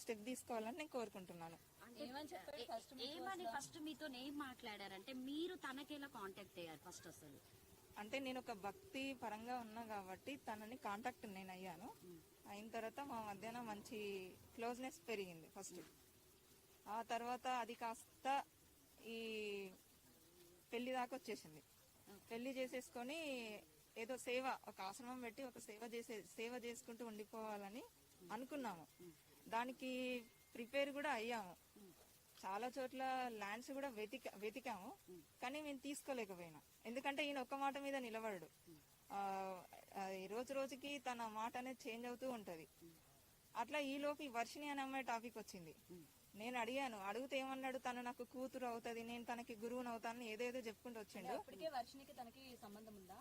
Step తీసుకోవాలని నేను కోరుకుంటున్నాను. ఏమని ఫస్ట్ మీతో ఏం మాట్లాడారంటే మీరు తనకి ఎలా కాంటాక్ట్ అయ్యారు ఫస్ట్? అసలు అంటే నేను ఒక భక్తి పరంగా ఉన్నా కాబట్టి తనని కాంటాక్ట్ నేను అయ్యాను. అయిన తర్వాత మా మధ్యాహ్నం మంచి క్లోజ్నెస్ పెరిగింది ఫస్ట్. ఆ తర్వాత అది కాస్త ఈ పెళ్లి దాకా వచ్చేసింది. పెళ్లి చేసేసుకొని ఏదో సేవ, ఒక ఆశ్రమం పెట్టి ఒక సేవ చేసుకుంటూ ఉండిపోవాలని అనుకున్నాము. దానికి ప్రిపేర్ కూడా అయ్యాము. చాలా చోట్ల ల్యాండ్స్ కూడా వెతికాము, కానీ మేము తీసుకోలేకపోయినా. ఎందుకంటే ఈయన ఒక్క మాట మీద నిలబడడు. రోజు రోజుకి తన మాట అనేది చేంజ్ అవుతూ ఉంటది. అట్లా ఈ లోపు ఈ వర్షిణి అనే అమ్మాయి టాపిక్ వచ్చింది. నేను అడిగితే ఏమన్నాడు, తను నాకు కూతురు అవుతుంది, నేను తనకి గురువుని అవుతాను, ఏదేదో చెప్పుకుంటూ వచ్చిండు. వర్షిణికి తనకి సంబంధం ఉందా?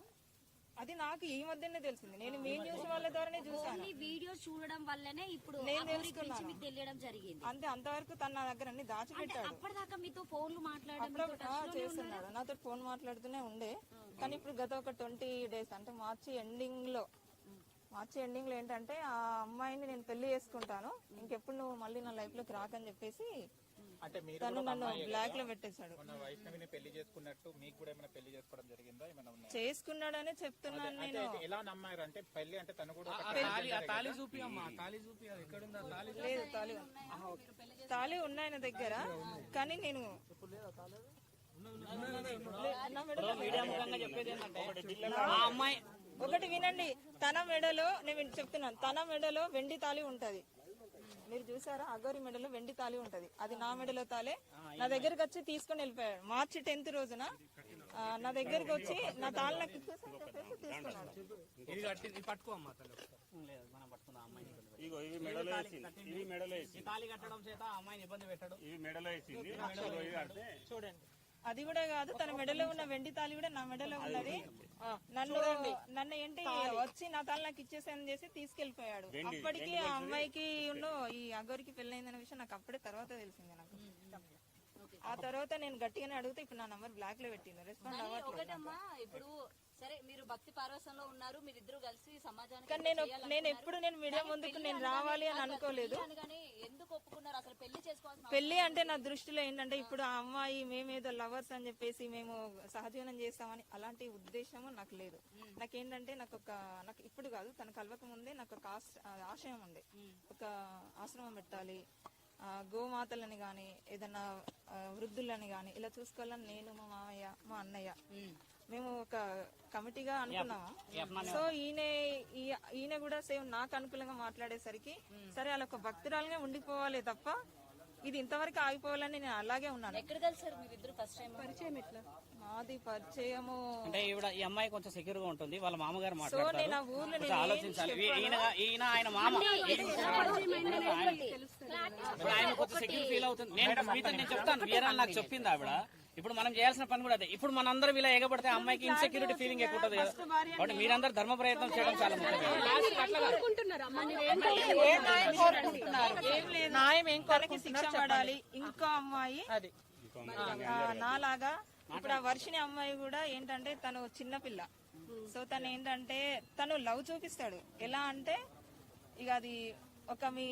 అది నాకు ఈ మధ్యనే తెలిసింది. నేను మెయిన్ న్యూస్ వాళ్ళ ద్వారానే చూసాను. వీడియో చూడడం వల్లనే ఇప్పుడు నేను తెలుసుకున్నాను. తెలియడం జరిగింది. అంతే, అంతవరకు తన నా దగ్గర అన్ని దాచిపెట్టాడు. అప్పటిదాకా మీతో ఫోన్లు చేస్తున్నాడు, నాతో ఫోన్ మాట్లాడుతూనే ఉండే. కానీ ఇప్పుడు గత ఒక 20 days అంటే మార్చి ఎండింగ్ లో ఏంటంటే ఆ అమ్మాయిని నేను పెళ్లి చేసుకుంటాను, ఇంకెప్పుడు నువ్వు మళ్ళీ నా లైఫ్ లోకి రాకని చెప్పేసి తను నన్ను బ్లాక్ లో పెట్టేశాడు. చేసుకున్నాడని చెప్తున్నాను నేను. లేదు, తాళి ఉన్నాయి నా దగ్గర, కానీ నేను ఒకటి వినండి. తన మెడలో, నేను చెప్తున్నాను, తన మెడలో వెండి తాళి ఉంటది. మీరు చూసారా, అగోరి మెడలో వెండి తాళి ఉంటది. అది నా మెడలో తాలే. నా దగ్గరకు వచ్చి తీసుకుని వెళ్ళిపోయాడు. మార్చి 10th రోజున నా దగ్గరకు వచ్చి నా తాళి నాకు తీసుకున్నాడు. చూడండి, అది కూడా కాదు, తన మెడలో ఉన్న వెండి తాళి కూడా నా మెడలో ఉన్నది. నన్ను ఏంటి వచ్చి నా తాళి నాకు ఇచ్చేసాను చేసి తీసుకెళ్లిపోయాడు. అప్పటికి ఆ అమ్మాయికి ఈ అగోరికి పెళ్ళైందనే విషయం నాకు అప్పుడే తర్వాత తెలిసింది. నాకు ఆ తర్వాత నేను గట్టిగానే అడిగితే ఇప్పుడు నా నంబర్ బ్లాక్ లో పెట్టింది, రెస్పాండ్ అవ్వట్లేదు. ఇప్పుడు సరే, మీరు భక్తి పారవశంలో ఉన్నారు, మీరిద్దరు కలిసి సమాజానికి. కానీ నేను ఎప్పుడు మీడియా ముందుకు నేను రావాలి అని అనుకోలేదు. ఎందుకు ఒప్పుకున్నారు అసలు పెళ్లి చేసుకోవాల్సిన? పెళ్లి అంటే నా దృష్టిలో ఏంటంటే, ఇప్పుడు ఆ అమ్మాయి మేమేదో లవర్స్ అని చెప్పేసి మేము సహజీవనం చేస్తామని అలాంటి ఉద్దేశము నాకు లేదు. నాకేంటంటే నాకు ఇప్పుడు కాదు, తన కలవక ముందే నాకు ఒక ఆశయం ఉండే, ఒక ఆశ్రమం పెట్టాలి, గోమాతలని గాని ఏదన్నా వృద్ధులని గాని ఇలా చూసుకోవాలని నేను, మా మామయ్య, మా అన్నయ్య మేము ఒక కమిటీగా అనుకున్నాము. సో ఈయన కూడా సేమ్ నాకు అనుకూలంగా మాట్లాడేసరికి సరే అలా ఒక భక్తురాలుగా ఉండిపోవాలి తప్ప ఇది ఇంతవరకు ఆగిపోవాలని నేను అలాగే ఉన్నాను. ఎక్కడ కలిసారు మీరిద్దరు ఫస్ట్ టైం? పరిచయం ఎట్లా? మాది పరిచయము అంటే ఈ అమ్మాయి కొంచెం సెక్యూర్ గా ఉంటుంది, వాళ్ళ మామగారు సో మాట్లాడతారు. నేను ఆ ఊర్లో ఆలోచించాలి, ఈయన ఆయన మామ, ఆయన కొంచెం సెక్యూర్ ఫీల్ అవుతుంది. నేను చెప్తాను, వీరాలు నాకు చెప్పింది ఆవిడ. ఇప్పుడు మనం చేయాల్సిన పని కూడా అదే. ఇప్పుడు మనందరం ఇలా ఎగబడితే అమ్మాయికి ఇన్సెక్యూరిటీ ఫీలింగ్ ఎక్కువ ఉంటుంది కదా. కాబట్టి మీరందరూ ధర్మ ప్రయత్నం చేయడం చాలా ముఖ్యం. న్యాయం ఏం కొరకు శిక్ష పడాలి. ఇంకో అమ్మాయి నాలాగా ఇప్పుడు ఆ వర్షిణి అమ్మాయి కూడా ఏంటంటే తను చిన్నపిల్ల. సో తను ఏంటంటే తను లవ్ చూపిస్తాడు. ఎలా అంటే ఇక అది ఒక మీ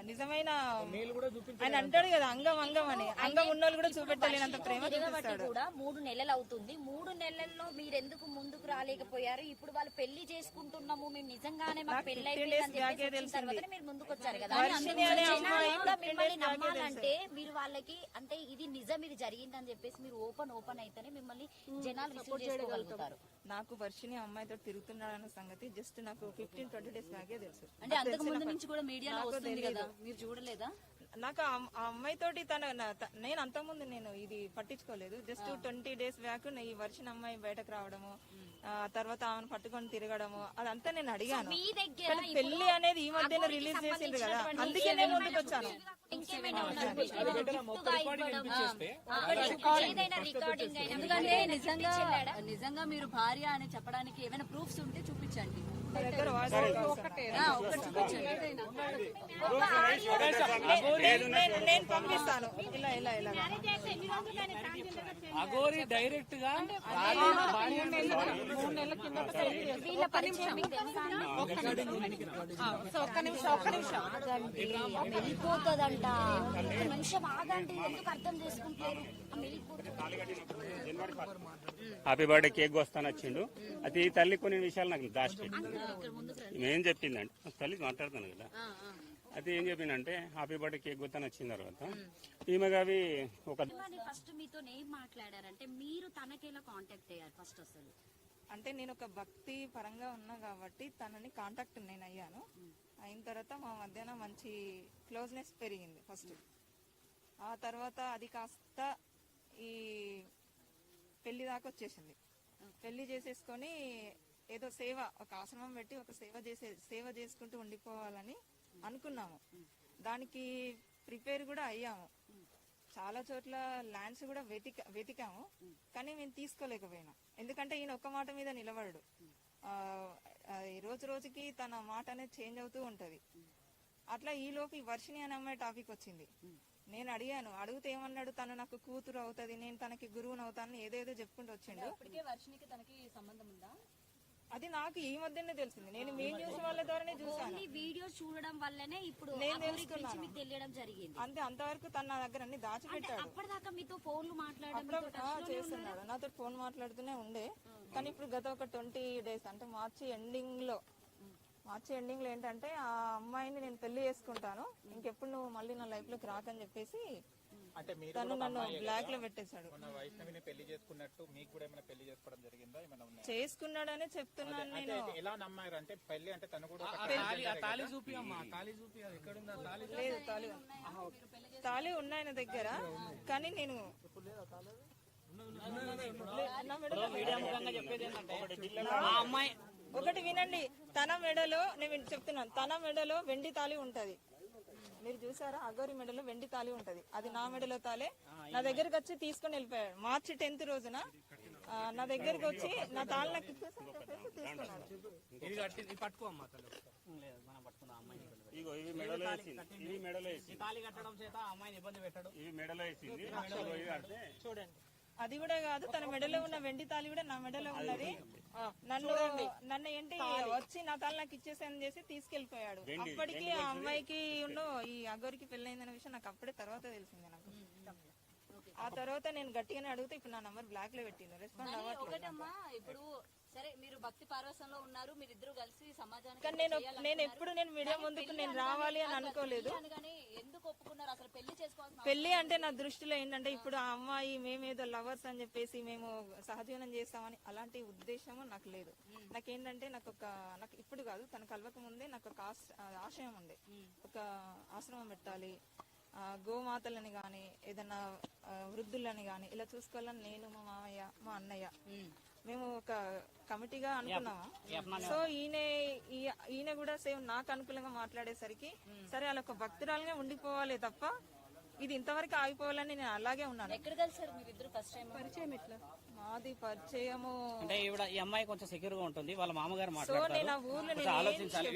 నిజమైన ఆయన అంటాడు కదా, అంగం అని, అంగం ఉన్నోళ్ళు కూడా చూపెట్టలేనంత ప్రేమ చూపిస్తాడు. కూడా 3 నెలలు అవుతుంది. 3 నెలల్లో మీరు ఎందుకు ముందుకు రాలేకపోయారు? ఇప్పుడు వాళ్ళు పెళ్లి చేసుకుంటున్నాము, మేము నిజంగానే మాకు పెళ్లి అయిపోయిందని మీరు ముందుకు వచ్చారు కదా. మిమ్మల్ని నమ్మాలంటే మీరు వాళ్ళకి అంటే ఇది నిజం, ఇది జరిగిందని చెప్పేసి మీరు ఓపెన్ అయితేనే మిమ్మల్ని జనాలు రిసీవ్ చేసుకోగలుగుతారు. నాకు వర్షిణి అమ్మాయితో తిరుగుతున్నాడన్న సంగతి జస్ట్ నాకు 15-20 days బ్యాకే తెలుసు. అంటే అంతకు ముందు నుంచి కూడా మీడియాలో వస్తుంది కదా, మీరు చూడలేదా? నాకు ఆ అమ్మాయితోటి నేను అంతకుముందు నేను ఇది పట్టించుకోలేదు. జస్ట్ 20 days బ్యాక్ ఈ వర్షిణి అమ్మాయి బయటకు రావడము, తర్వాత ఆమెను పట్టుకొని తిరగడము అదంతా నేను అడిగాను. పెళ్లి అనేది ఈ మధ్యన రిలీజ్ చేసిండ్రు కదా, అందుకే నేను ముందుకు వచ్చాను. నిజంగా మీరు భార్య అని చెప్పడానికి ఏమైనా ప్రూఫ్స్ ఉంటే చూపించండి. నా దగ్గర వాయిస్ నేను పంపిస్తాను. ఇలా ఇలా ఇలా అగోరి డైరెక్ట్ గా వీళ్ళ పరిచయం మీకు తెలుసా? ఒక్క నిమిషం ఆగండి, ఆమె వెళ్ళిపోతుందంట. ఒక్క నిమిషం ఆగండి, ఎందుకు అర్థం చేసుకుంటారు? ఆమె వెళ్ళిపోతుంది. హ్యాపీ బర్త్డే కేక్ వస్తాను వచ్చిండు. అది ఈ తల్లి కొన్ని విషయాలు నాకు దాచిపెట్టి ఏం చెప్పిందంటే, తల్లి మాట్లాడుతాను కదా, అది ఏం చెప్పిందంటే హ్యాపీ బర్త్డే కేక్ వస్తాను వచ్చిన తర్వాత ఈమె అవి ఒక ఫస్ట్ మీతో ఏం మాట్లాడారంటే మీరు తనకేలా కాంటాక్ట్ అయ్యారు ఫస్ట్ అసలు? అంటే నేను ఒక భక్తి పరంగా ఉన్నా కాబట్టి తనని కాంటాక్ట్ నేను అయ్యాను. అయిన తర్వాత మా మధ్యన మంచి క్లోజ్నెస్ పెరిగింది ఫస్ట్. ఆ తర్వాత అది కాస్త ఈ పెళ్లి దాకా వచ్చేసింది. పెళ్లి చేసేసుకొని ఏదో సేవ, ఒక ఆశ్రమం పెట్టి ఒక సేవ చేసుకుంటూ ఉండిపోవాలని అనుకున్నాము. దానికి ప్రిపేర్ కూడా అయ్యాము. చాలా చోట్ల ల్యాండ్స్ కూడా వెతికాము, కానీ మేము తీసుకోలేకపోయినాం. ఎందుకంటే ఈయన ఒక్క మాట మీద నిలబడడు. రోజు రోజుకి తన మాట అనేది చేంజ్ అవుతూ ఉంటది. అట్లా ఈలోపు ఈ వర్షిణి అనే అమ్మాయి టాపిక్ వచ్చింది. నేను అడిగాను, అడిగితే ఏమన్నాడు, తను నాకు కూతురు అవుతుంది, నేను తనకి గురువుని అవుతాను, ఏదేదో చెప్పుకుంటూ వచ్చిండు. ఇప్పటికే వర్షినికి తనకి సంబంధం ఉందా? అది నాకు ఈ మధ్యనే తెలిసింది. నేను మీ న్యూస్ వాళ్ళ ద్వారానే చూసాను. ఓన్లీ వీడియో చూడడం వల్లనే ఇప్పుడు నేను ఆ ఊరి గురించి తెలుసుకున్నాను. మీకు తెలియడం జరిగింది. అంతే, అంతవరకు తన నా దగ్గర అన్ని దాచిపెట్టాడు. అప్పటిదాకా మీతో ఫోన్లు మాట్లాడడం చేస్తున్నాడు, నాతో ఫోన్ మాట్లాడుతూనే ఉండే. కానీ ఇప్పుడు గత ఒక 20 days అంటే మార్చి ఎండింగ్ లో ఏంటంటే, ఆ అమ్మాయిని నేను పెళ్లి చేసుకుంటాను, ఇంకెప్పుడు నువ్వు మళ్ళీ నా లైఫ్ లోకి రాకని చెప్పేసి అంటే మీరు తను నన్ను బ్లాక్ లో పెట్టేశాడు. మన వైష్ణవిని పెళ్లి చేసుకున్నట్టు మీకు కూడా ఏమైనా పెళ్లి చేసుకోవడం జరిగిందా? ఏమైనా ఉన్నాయా? చేసుకున్నాడనే చెప్తున్నాను నేను. ఎలా నమ్మారు అంటే పెళ్లి అంటే తను కూడా ఒక తాళి చూపి అమ్మా, తాళి చూపి. అది ఎక్కడుందా తాళి? లేదు, తాళి ఉన్నాయి నా దగ్గర, కానీ నేను మీడియా ముఖంగా చెప్పేది ఏంటంటే, ఆ అమ్మాయి ఒకటి వినండి, తన మెడలో, నేను చెప్తున్నాను, తన మెడలో వెండి తాళి ఉంటది. మీరు చూసారా, అగోరి మెడలో వెండి తాళి ఉంటది. అది నా మెడలో తాలే. నా దగ్గరకు వచ్చి తీసుకొని వెళ్ళిపోయాడు. మార్చి 10th రోజున నా దగ్గరకు వచ్చి నా తాళి నాకు ఇచ్చేసి తీసుకున్నాడు. ఇది కట్టి ఇది పట్టుకో అమ్మా తల్లి. లేదు, మనం పట్టుకుందాం అమ్మాయిని. ఇగో ఇవి మెడలో వేసింది, ఇవి మెడలో వేసింది, ఈ తాళి కట్టడం చేత ఆ అమ్మాయిని ఇబ్బంది పెట్టాడు. ఇవి మెడలో వేసింది. ఇవి కడితే చూడండి, అది కూడా కాదు, తన మెడలో ఉన్న వెండి తాళి కూడా నా మెడలో ఉన్నది. నన్ను ఏంటి వచ్చి నా తాళి నాకు ఇచ్చేసానని చేసి తీసుకెళ్లిపోయాడు. అప్పటికి ఆ అమ్మాయికి ఈ అగోరికి పెళ్ళైందనే విషయం నాకు అప్పుడే తర్వాత తెలిసింది. నాకు ఆ తర్వాత నేను గట్టిగానే అడిగితే ఇప్పుడు నా నంబర్ బ్లాక్ లో పెట్టింది, రెస్పాండ్ అవ్వట్లేదు. ఒకటమ్మా, ఇప్పుడు సరే మీరు భక్తి పారవసంలో ఉన్నారు, మీరిద్దరు కలిసి సమాజానికి కానీ నేను ఎప్పుడు నేను మీడియా ముందుకు నేను రావాలి అని అనుకోలేదు. కానీ ఎందుకు ఒప్పుకున్నారు అసలు? పెళ్లి చేసుకోవాల్సిన పెళ్లి అంటే నా దృష్టిలో ఏంటంటే, ఇప్పుడు ఆ అమ్మాయి మేమేదో లవర్స్ అని చెప్పేసి మేము సహజీవనం చేస్తామని అలాంటి ఉద్దేశము నాకు లేదు. నాకేంటంటే, నాకు ఇప్పుడు కాదు, తన కలవక ముందే నాకు ఒక ఆశయం ఉండే, ఒక ఆశ్రమం పెట్టాలి, గోమాతలని గాని ఏదైనా వృద్ధులని గాని ఇలా చూసుకోవాలని నేను, మా మామయ్య, మా అన్నయ్య మేము ఒక కమిటీగా అనుకున్నాము. సో ఈయన కూడా సేమ్ నాకు అనుకూలంగా మాట్లాడేసరికి సరే అలా ఒక భక్తురాలుగా ఉండిపోవాలి తప్ప ఇది ఇంతవరకు ఆగిపోవాలని నేను అలాగే ఉన్నాను. ఎక్కడ కలిసారు మీరిద్దరు ఫస్ట్ టైం? పరిచయం ఎట్లా? మాది పరిచయము అంటే ఈ అమ్మాయి కొంచెం సెక్యూర్ గా ఉంటుంది, వాళ్ళ మామగారు సో నేను ఆ ఊర్లో ఆలోచించాలి.